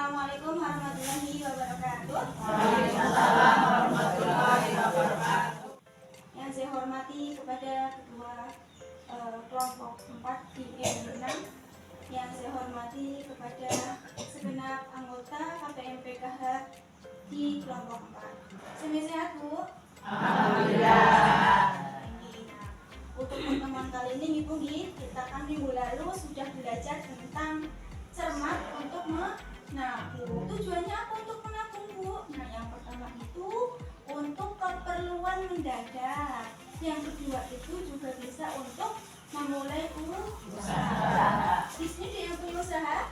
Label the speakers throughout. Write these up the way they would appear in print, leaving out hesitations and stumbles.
Speaker 1: Assalamualaikum warahmatullahi wabarakatuh.
Speaker 2: Waalaikumsalam warahmatullahi wabarakatuh.
Speaker 1: Yang saya hormati kepada ketua kelompok 4 di RW 6, yang saya hormati kepada segenap anggota KPMPKH di kelompok 4. Sehat Bu?
Speaker 2: Alhamdulillah.
Speaker 1: Untuk pertemuan kali ini Ibu kita kan minggu lalu sudah belajar tentang cermat untuk menabung. Tujuannya apa untuk menabung Bu? Nah, yang pertama itu untuk keperluan mendadak. Yang kedua itu juga bisa untuk memulai usaha. Di sini ada yang punya usaha?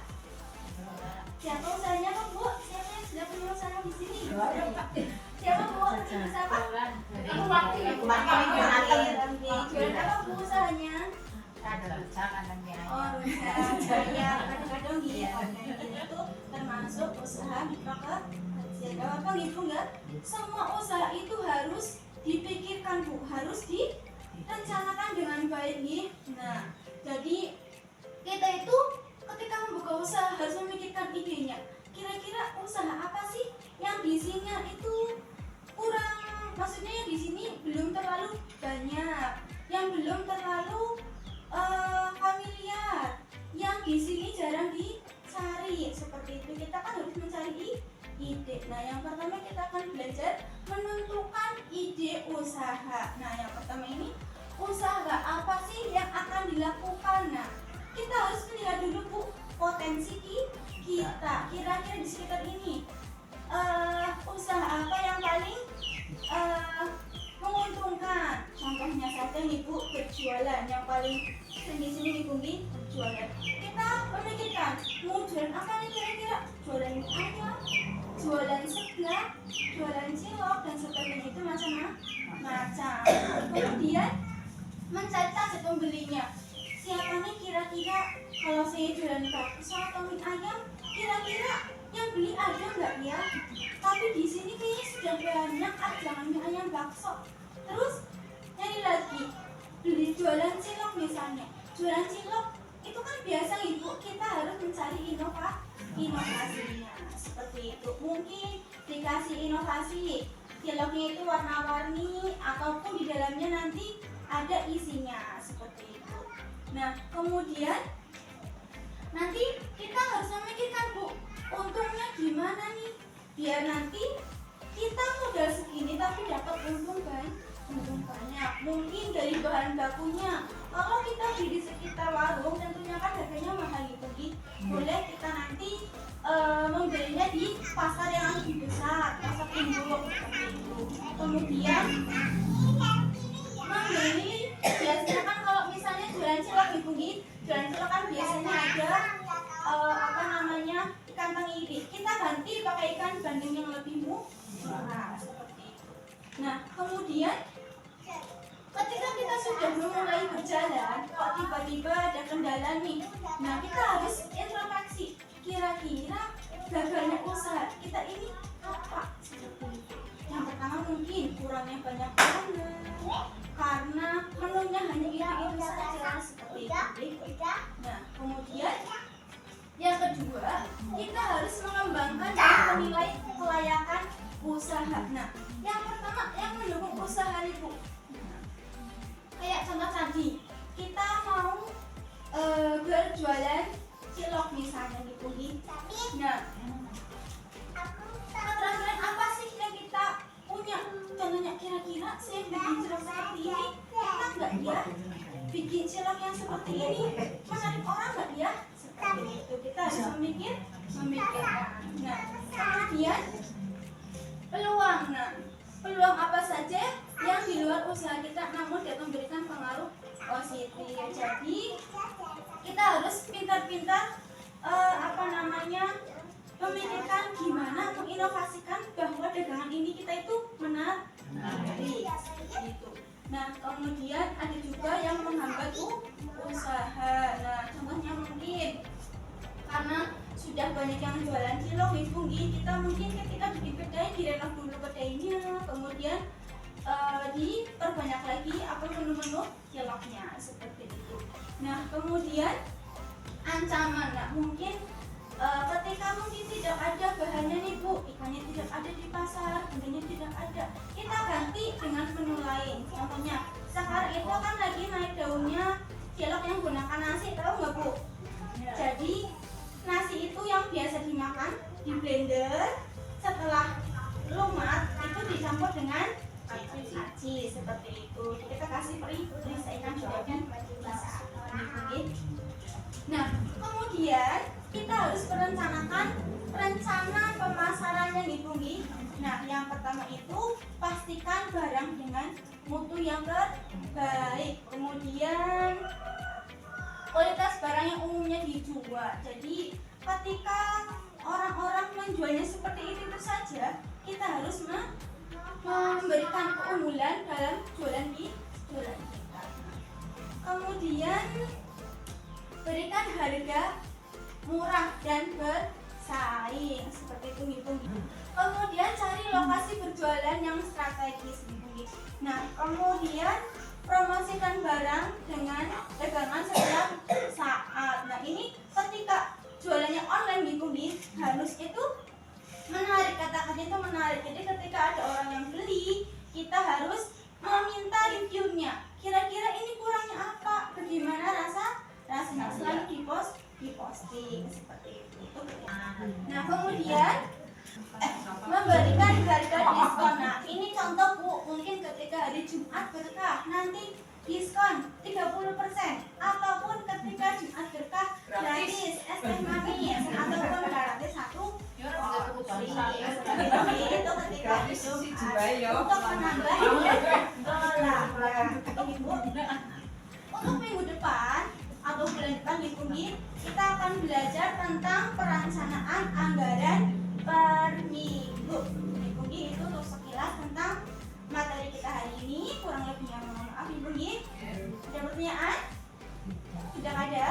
Speaker 1: Siapa usahanya Pak Bu? Siapa yang sudah punya usaha di sini? Siapa Bu? Siapa?
Speaker 2: Aku waktu
Speaker 1: Jualan apa Bu usahanya?
Speaker 2: ada rusak anaknya.
Speaker 1: Oh, usaha ya kadang-kadang itu termasuk usaha mikro kecil. Gak apa gitu enggak? Semua usaha itu harus dipikirkan Bu, harus direncanakan dengan baik nih. Nah, jadi kita itu ketika membuka usaha harus memikirkan idenya. Kira-kira usaha apa sih yang isinya itu kurang, maksudnya yang di sini belum terlalu banyak, yang belum terlalu familiar, yang di sini jarang dicari. Seperti itu kita kan harus mencari ide. Nah, yang pertama kita akan belajar menentukan ide usaha. Nah, yang pertama ini usaha apa sih yang akan dilakukan. Nah, kita harus melihat dulu Bu potensi kita. Kira-kira di sekitar ini usaha apa yang paling menguntungkan. Contohnya saja nih Bu, berjualan. Yang paling di sini nih Bu, berjualan. Kita memikirkan mau jualan apa nih kira-kira? Jualan ayam, jualan seblak, jualan cilok dan sebagainya, itu macam-macam. Kemudian mencari target pembelinya. Siapa nih kira-kira kalau saya jualan bakso atau mie ayam, kira-kira yang beli ada nggak ya? Tapi di sini kayaknya sudah banyak jangan mie ayam bakso. Terus nyari lagi, beli jualan cilok misalnya. Jualan cilok itu kan biasa Ibu, kita harus mencari inovasinya. Seperti itu. Mungkin dikasih inovasi, ciloknya itu warna-warni ataupun di dalamnya nanti ada isinya, seperti itu. Nah, kemudian nanti kita harus memikirkan Bu, untungnya gimana nih? Biar nanti kita modal segini tapi dapat untung banyak. Mungkin dari bahan bakunya. Kalau kita beli di sekitar warung, tentunya kan harganya mahal gitu. Boleh kita nanti membelinya di pasar yang lebih besar, pasar induk seperti itu. Kemudian membeli, biasanya kan kalau misalnya jualan cilok Ibu, jualan cilok kan biasanya ada ikan tenggiri. Kita ganti pakai ikan bandeng yang lebih murah, seperti itu. Nah, kemudian ketika kita sudah mulai berjalan, kok tiba-tiba ada kendala nih. Nah, kita harus introspeksi. Kira-kira gagalnya usaha kita ini apa? Seperti itu. Yang pertama mungkin kurangnya banyak pelanggan, karena menunya hanya itu saja, seperti itu. Nah, kemudian yang kedua, kita harus mengembangkan dan menilai kelayakan usaha. Nah, yang pertama yang mendukung usaha Ibu. Kayak contoh tadi, kita mau berjualan cilok misalnya Ibu. Nah, keterampilan apa sih yang kita punya? Contohnya kira-kira saya bikin cilok seperti ini, enak nggak ya? Bikin cilok yang seperti ini menarik orang nggak ya? Seperti itu kita harus memikirkan. Nah, kemudian peluang. Nah, peluang apa saja yang di luar usaha kita namun dapat memberikan pengaruh positif. Jadi kita harus pintar-pintar memikirkan gimana menginovasikan bahwa dagangan ini kita itu menarik. Gitu. Nah, kemudian ada juga yang menghambat usaha. Nah, contohnya mungkin karena sudah banyak yang jualan cilok Ibu, kita mungkin ketika bikin kedai direnov dulu kedainya, kemudian diperbanyak lagi menu-menu ciloknya, seperti itu. Nah, kemudian ancaman. Nah, mungkin ketika mungkin tidak ada pasar, bundanya tidak ada. Kita ganti dengan menu lain. Contohnya, sekarang itu kan lagi naik daunnya cilok yang gunakan nasi, tahu nggak Bu? Jadi nasi itu yang biasa dimakan di blender, setelah lumat itu dicampur dengan aci seperti itu. Kita kasih perisaikan juga bisa. Nah, kemudian kita harus merencanakan rencana pemasarannya nih Bu. Nah, yang pertama itu pastikan barang dengan mutu yang terbaik. Kemudian kualitas barang yang umumnya dijual. Jadi ketika orang-orang menjualnya seperti itu saja, kita harus memberikan keunggulan dalam jualan kita. Kemudian berikan harga murah dan bersaing seperti itu nih. Kemudian cari lokasi berjualan yang strategis nih. Nah, kemudian promosikan barang dengan dagangan setiap saat. Nah, ini ketika jualannya online nih, harus itu menarik, kata-kata itu menarik. Jadi ketika ada orang yang beli, kita harus meminta reviewnya. Kira-kira ini kurangnya apa? Bagaimana rasanya? Selalu diposting seperti itu. Nah, kemudian memberikan harga diskon. Nah, ini contoh Bu, mungkin ketika hari Jumat berkah nanti diskon 30%, ataupun ketika Jumat berkah gratis es teh manis, ataupun gratis satu porsi. Itu ketika Jumat untuk menambah dolar. Ini Bu, untuk minggu depan atau bulan depan kita akan belajar tentang perencanaan anggaran per minggu. Itu untuk sekilas tentang materi kita hari ini. Kurang lebihnya mohon maaf Ibu. Ada pertanyaan? Sudah ada?